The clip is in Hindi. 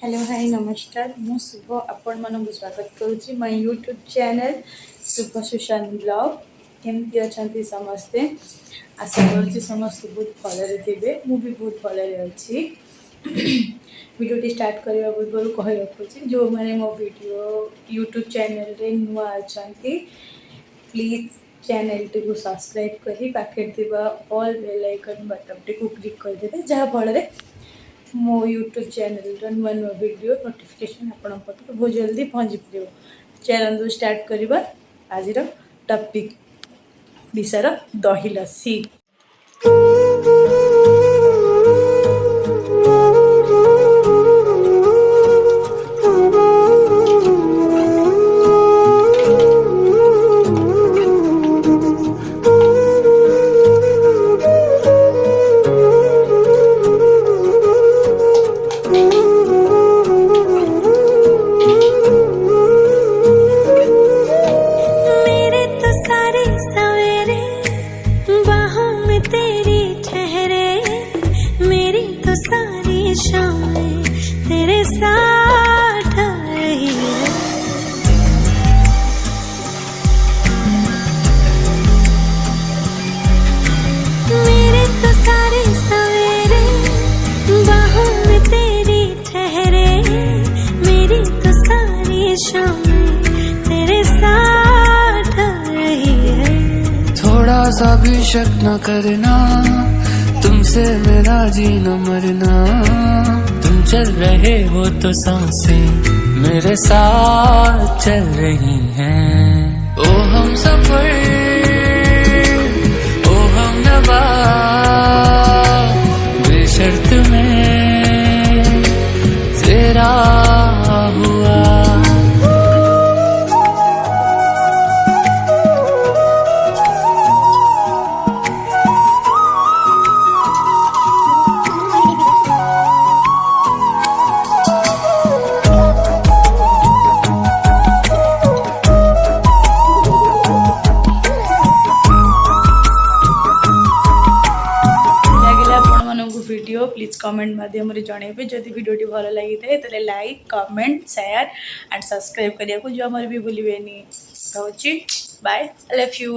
हेलो हाय नमस्कार मु शुभ आपण मानक स्वागत करुच्ची my YouTube channel Shubh Sushant blog केमती अच्छा समस्ते आशा करुच्ची समस्त बहुत भलरे थे मु भी बहुत भलरे अच्छी वीडियो स्टार्ट करने पूर्व कही रखुच्छी जो मैंने मो वीडियो यूट्यूब चैनल रे नुआ अच्छा प्लीज चैनल टी को सब्सक्राइब करी पाखे ऑल बेल आइकन बटन टी को क्लिक करदे जहाँ फल मो यूट्यूब चैनल नुआ नुआ वीडियो नोटिफिकेशन आपण बहुत जल्दी पहुँची पार चलू स्टार्ट करवा आज टॉपिक ओडिशार दही लस्सी। थोड़ा सा भी शक न करना तुमसे मेरा जीना मरना तुम चल रहे हो तो सांसें मेरे साथ चल रही हैं ओ हम सफर ओ हम नवा बेशर्त में तेरा हुआ। वीडियो प्लीज कमेंट माध्यम जनइबे जदि वीडियोटी भल लगी थाए तो like comment share and subscribe करने को जो आमर भी भूलें। रोची बाय आई लव यू।